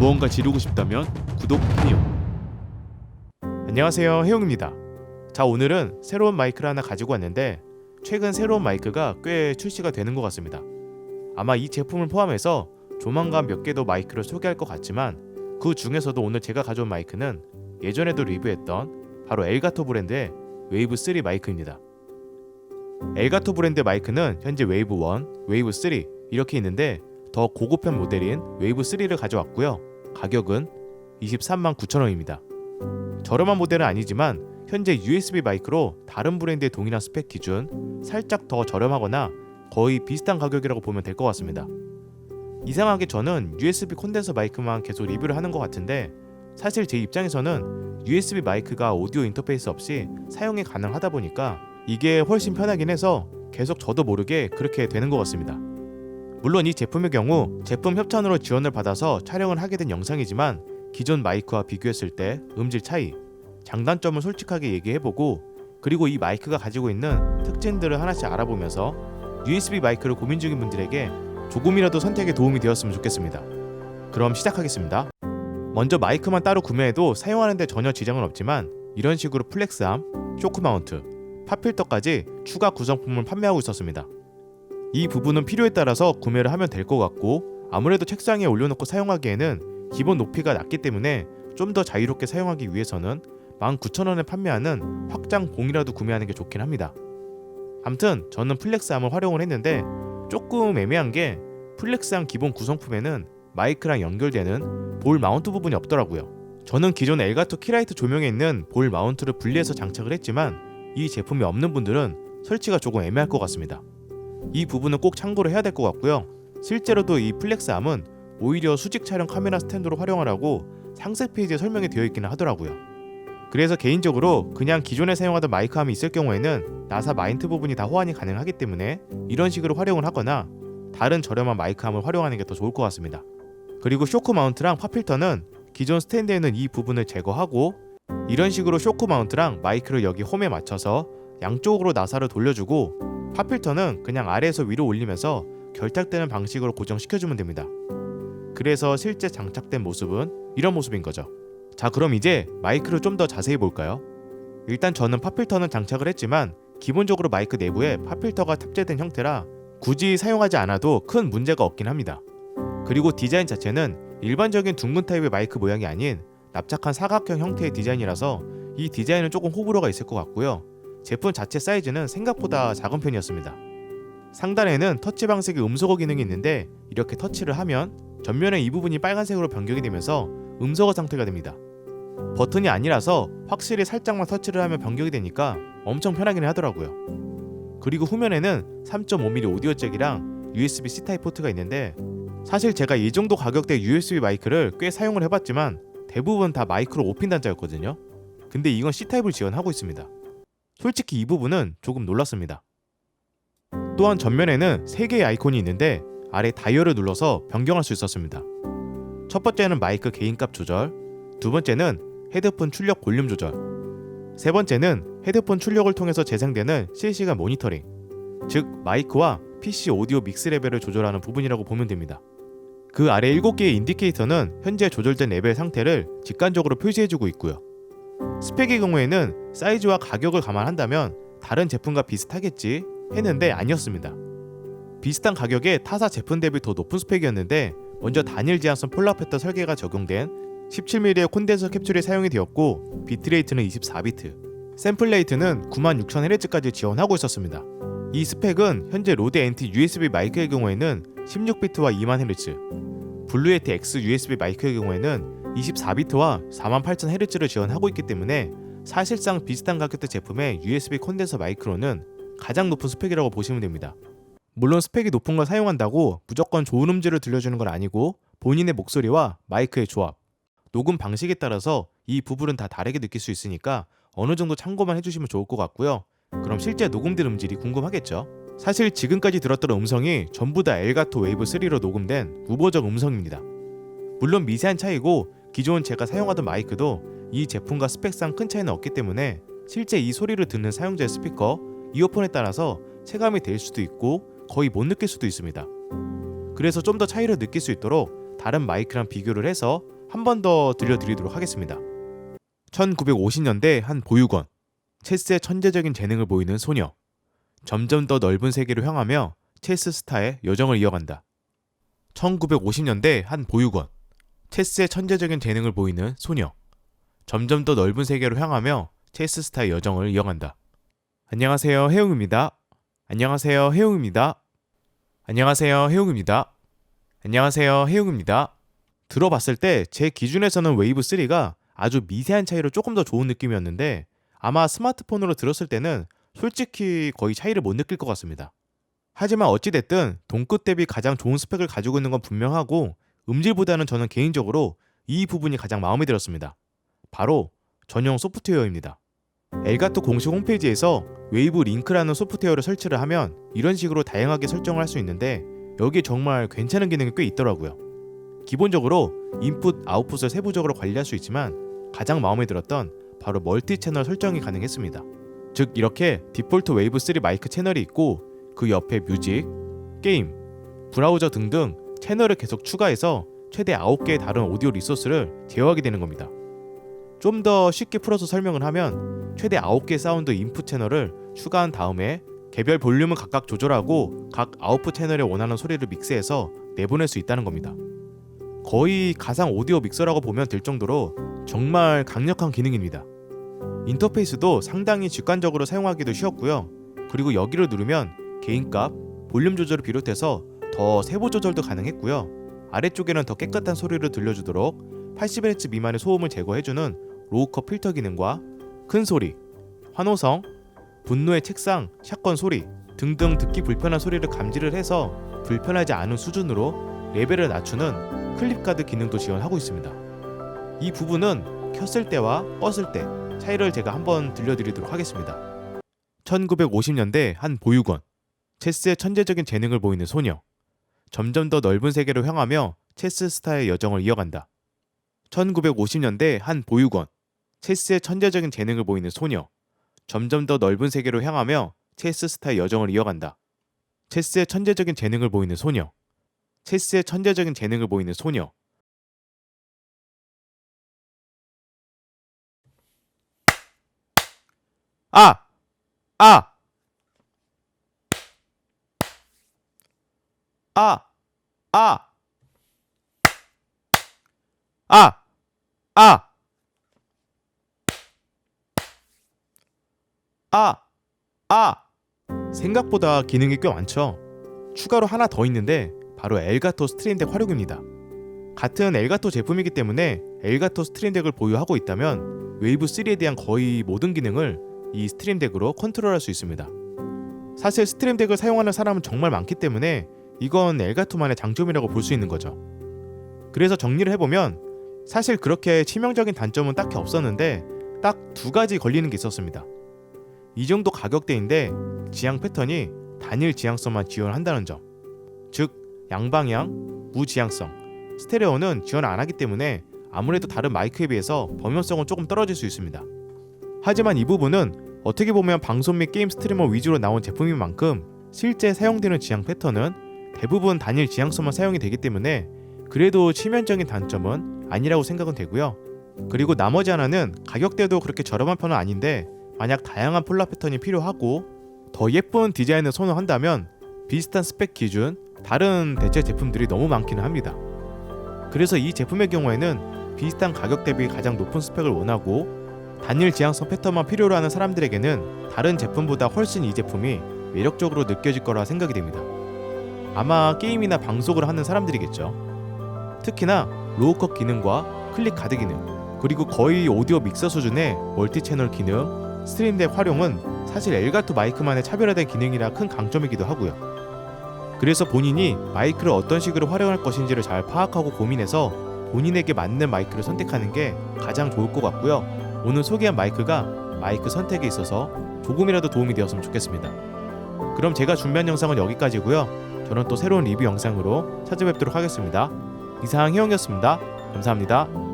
무언가 지르고 싶다면 구독 해요. 안녕하세요, 해용입니다. 자, 오늘은 새로운 마이크를 하나 가지고 왔는데 최근 새로운 마이크가 꽤 출시가 되는 것 같습니다. 아마 이 제품을 포함해서 조만간 몇 개 더 마이크를 소개할 것 같지만 그 중에서도 오늘 제가 가져온 마이크는 예전에도 리뷰했던 바로 엘가토 브랜드의 웨이브 3 마이크입니다. 엘가토 브랜드 마이크는 현재 웨이브 1, 웨이브 3 이렇게 있는데 더 고급형 모델인 웨이브 3를 가져왔고요. 가격은 23만 9천원입니다. 저렴한 모델은 아니지만 현재 USB 마이크로 다른 브랜드의 동일한 스펙 기준 살짝 더 저렴하거나 거의 비슷한 가격이라고 보면 될 것 같습니다. 이상하게 저는 USB 콘덴서 마이크만 계속 리뷰를 하는 것 같은데 사실 제 입장에서는 USB 마이크가 오디오 인터페이스 없이 사용이 가능하다 보니까 이게 훨씬 편하긴 해서 계속 저도 모르게 그렇게 되는 것 같습니다. 물론 이 제품의 경우 제품 협찬으로 지원을 받아서 촬영을 하게 된 영상이지만 기존 마이크와 비교했을 때 음질 차이, 장단점을 솔직하게 얘기해보고 그리고 이 마이크가 가지고 있는 특징들을 하나씩 알아보면서 USB 마이크를 고민 중인 분들에게 조금이라도 선택에 도움이 되었으면 좋겠습니다. 그럼 시작하겠습니다. 먼저 마이크만 따로 구매해도 사용하는데 전혀 지장은 없지만 이런 식으로 플렉스암, 쇼크 마운트, 팝필터까지 추가 구성품을 판매하고 있었습니다. 이 부분은 필요에 따라서 구매를 하면 될 것 같고 아무래도 책상에 올려놓고 사용하기에는 기본 높이가 낮기 때문에 좀 더 자유롭게 사용하기 위해서는 19,000원에 판매하는 확장 봉이라도 구매하는 게 좋긴 합니다. 암튼 저는 플렉스암을 활용을 했는데 조금 애매한 게 플렉스암 기본 구성품에는 마이크랑 연결되는 볼 마운트 부분이 없더라고요. 저는 기존 엘가토 키라이트 조명에 있는 볼 마운트를 분리해서 장착을 했지만 이 제품이 없는 분들은 설치가 조금 애매할 것 같습니다. 이 부분은 꼭 참고를 해야 될 것 같고요. 실제로도 이 플렉스암은 오히려 수직 촬영 카메라 스탠드로 활용하라고 상세 페이지에 설명이 되어 있기는 하더라고요. 그래서 개인적으로 그냥 기존에 사용하던 마이크암이 있을 경우에는 나사 마인트 부분이 다 호환이 가능하기 때문에 이런 식으로 활용을 하거나 다른 저렴한 마이크암을 활용하는 게 더 좋을 것 같습니다. 그리고 쇼크 마운트랑 팝필터는 기존 스탠드에 있는 이 부분을 제거하고 이런 식으로 쇼크 마운트랑 마이크를 여기 홈에 맞춰서 양쪽으로 나사를 돌려주고 팝필터는 그냥 아래에서 위로 올리면서 결탁되는 방식으로 고정시켜주면 됩니다. 그래서 실제 장착된 모습은 이런 모습인 거죠. 자, 그럼 이제 마이크를 좀 더 자세히 볼까요? 일단 저는 팝필터는 장착을 했지만 기본적으로 마이크 내부에 팝필터가 탑재된 형태라 굳이 사용하지 않아도 큰 문제가 없긴 합니다. 그리고 디자인 자체는 일반적인 둥근 타입의 마이크 모양이 아닌 납작한 사각형 형태의 디자인이라서 이 디자인은 조금 호불호가 있을 것 같고요. 제품 자체 사이즈는 생각보다 작은 편이었습니다. 상단에는 터치 방식의 음소거 기능이 있는데 이렇게 터치를 하면 전면의 이 부분이 빨간색으로 변경이 되면서 음소거 상태가 됩니다. 버튼이 아니라서 확실히 살짝만 터치를 하면 변경이 되니까 엄청 편하긴 하더라고요. 그리고 후면에는 3.5mm 오디오 잭이랑 USB-C 타입 포트가 있는데 사실 제가 이 정도 가격대 USB 마이크를 꽤 사용을 해봤지만 대부분 다 마이크로 5핀 단자였거든요. 근데 이건 C 타입을 지원하고 있습니다. 솔직히 이 부분은 조금 놀랐습니다. 또한 전면에는 3개의 아이콘이 있는데 아래 다이얼을 눌러서 변경할 수 있었습니다. 첫 번째는 마이크 개인값 조절, 두 번째는 헤드폰 출력 볼륨 조절, 세 번째는 헤드폰 출력을 통해서 재생되는 실시간 모니터링, 즉 마이크와 PC 오디오 믹스 레벨을 조절하는 부분이라고 보면 됩니다. 그 아래 7개의 인디케이터는 현재 조절된 레벨 상태를 직관적으로 표시해주고 있고요. 스펙의 경우에는 사이즈와 가격을 감안한다면 다른 제품과 비슷하겠지 했는데 아니었습니다. 비슷한 가격에 타사 제품 대비 더 높은 스펙이었는데 먼저 단일 지향선 폴라페터 설계가 적용된 17mm의 콘덴서 캡슐이 사용이 되었고 비트레이트는 24비트, 샘플 레이트는 96,000Hz까지 지원하고 있었습니다. 이 스펙은 현재 로데 NT USB 마이크의 경우에는 16비트와 20,000Hz, 블루예티 X USB 마이크의 경우에는 24비트와 48,000Hz를 지원하고 있기 때문에 사실상 비슷한 가격대 제품의 USB 콘덴서 마이크로는 가장 높은 스펙이라고 보시면 됩니다. 물론 스펙이 높은 걸 사용한다고 무조건 좋은 음질을 들려주는 건 아니고 본인의 목소리와 마이크의 조합, 녹음 방식에 따라서 이 부분은 다 다르게 느낄 수 있으니까 어느 정도 참고만 해주시면 좋을 것 같고요. 그럼 실제 녹음된 음질이 궁금하겠죠? 사실 지금까지 들었던 음성이 전부 다 엘가토 웨이브 3로 녹음된 우보적 음성입니다. 물론 미세한 차이고 기존 제가 사용하던 마이크도 이 제품과 스펙상 큰 차이는 없기 때문에 실제 이 소리를 듣는 사용자의 스피커, 이어폰에 따라서 체감이 될 수도 있고 거의 못 느낄 수도 있습니다. 그래서 좀 더 차이를 느낄 수 있도록 다른 마이크랑 비교를 해서 한 번 더 들려드리도록 하겠습니다. 1950년대 한 보육원, 체스의 천재적인 재능을 보이는 소녀, 점점 더 넓은 세계로 향하며 체스 스타의 여정을 이어간다. 1950년대 한 보육원, 체스의 천재적인 재능을 보이는 소녀, 점점 더 넓은 세계로 향하며 체스 스타의 여정을 이어간다. 안녕하세요, 해웅입니다. 안녕하세요, 해웅입니다. 안녕하세요, 해웅입니다. 안녕하세요, 해웅입니다. 들어봤을 때 제 기준에서는 웨이브 3가 아주 미세한 차이로 조금 더 좋은 느낌이었는데 아마 스마트폰으로 들었을 때는 솔직히 거의 차이를 못 느낄 것 같습니다. 하지만 어찌됐든 동급 대비 가장 좋은 스펙을 가지고 있는 건 분명하고 음질보다는 저는 개인적으로 이 부분이 가장 마음에 들었습니다. 바로 전용 소프트웨어입니다. 엘가토 공식 홈페이지에서 웨이브 링크라는 소프트웨어를 설치를 하면 이런 식으로 다양하게 설정을 할 수 있는데 여기에 정말 괜찮은 기능이 꽤 있더라고요. 기본적으로 인풋, 아웃풋을 세부적으로 관리할 수 있지만 가장 마음에 들었던 바로 멀티 채널 설정이 가능했습니다. 즉 이렇게 디폴트 웨이브 3 마이크 채널이 있고 그 옆에 뮤직, 게임, 브라우저 등등 채널을 계속 추가해서 최대 9개의 다른 오디오 리소스를 제어하게 되는 겁니다. 좀 더 쉽게 풀어서 설명을 하면 최대 9개의 사운드 인풋 채널을 추가한 다음에 개별 볼륨을 각각 조절하고 각 아웃풋 채널에 원하는 소리를 믹스해서 내보낼 수 있다는 겁니다. 거의 가상 오디오 믹서라고 보면 될 정도로 정말 강력한 기능입니다. 인터페이스도 상당히 직관적으로 사용하기도 쉬웠고요. 그리고 여기를 누르면 개인값, 볼륨 조절을 비롯해서 더 세부 조절도 가능했고요. 아래쪽에는 더 깨끗한 소리를 들려주도록 80Hz 미만의 소음을 제거해주는 로우컷 필터 기능과 큰 소리, 환호성, 분노의 책상, 샷건 소리 등등 듣기 불편한 소리를 감지를 해서 불편하지 않은 수준으로 레벨을 낮추는 클립가드 기능도 지원하고 있습니다. 이 부분은 켰을 때와 껐을 때 차이를 제가 한번 들려드리도록 하겠습니다. 1950년대 한 보육원, 체스의 천재적인 재능을 보이는 소녀, 점점 더 넓은 세계로 향하며 체스 스타의 여정을 이어간다. 1950년대 한 보육원, 체스의 천재적인 재능을 보이는 소녀, 점점 더 넓은 세계로 향하며 체스 스타의 여정을 이어간다. 체스의 천재적인 재능을 보이는 소녀, 체스의 천재적인 재능을 보이는 소녀. 아! 아! 아! 아! 아! 아! 아! 아! 생각보다 기능이 꽤 많죠. 추가로 하나 더 있는데 바로 엘가토 스트림덱 활용입니다. 같은 엘가토 제품이기 때문에 엘가토 스트림덱을 보유하고 있다면 웨이브 3에 대한 거의 모든 기능을 이 스트림덱으로 컨트롤할 수 있습니다. 사실 스트림덱을 사용하는 사람은 정말 많기 때문에 이건 엘가토만의 장점이라고 볼 수 있는 거죠. 그래서 정리를 해보면 사실 그렇게 치명적인 단점은 딱히 없었는데 딱 두 가지 걸리는 게 있었습니다. 이 정도 가격대인데 지향 패턴이 단일 지향성만 지원한다는 점, 즉 양방향, 무지향성, 스테레오는 지원 안 하기 때문에 아무래도 다른 마이크에 비해서 범용성은 조금 떨어질 수 있습니다. 하지만 이 부분은 어떻게 보면 방송 및 게임 스트리머 위주로 나온 제품인 만큼 실제 사용되는 지향 패턴은 대부분 단일 지향성만 사용이 되기 때문에 그래도 치명적인 단점은 아니라고 생각은 되고요. 그리고 나머지 하나는 가격대도 그렇게 저렴한 편은 아닌데 만약 다양한 폴라 패턴이 필요하고 더 예쁜 디자인을 선호한다면 비슷한 스펙 기준 다른 대체 제품들이 너무 많기는 합니다. 그래서 이 제품의 경우에는 비슷한 가격 대비 가장 높은 스펙을 원하고 단일 지향성 패턴만 필요로 하는 사람들에게는 다른 제품보다 훨씬 이 제품이 매력적으로 느껴질 거라 생각이 됩니다. 아마 게임이나 방송을 하는 사람들이겠죠. 특히나 로우컷 기능과 클릭 가드 기능, 그리고 거의 오디오 믹서 수준의 멀티 채널 기능, 스트림덱 활용은 사실 엘가토 마이크만의 차별화된 기능이라 큰 강점이기도 하고요. 그래서 본인이 마이크를 어떤 식으로 활용할 것인지를 잘 파악하고 고민해서 본인에게 맞는 마이크를 선택하는 게 가장 좋을 것 같고요. 오늘 소개한 마이크가 마이크 선택에 있어서 조금이라도 도움이 되었으면 좋겠습니다. 그럼 제가 준비한 영상은 여기까지고요. 저는 또 새로운 리뷰 영상으로 찾아뵙도록 하겠습니다. 이상 해영이었습니다. 감사합니다.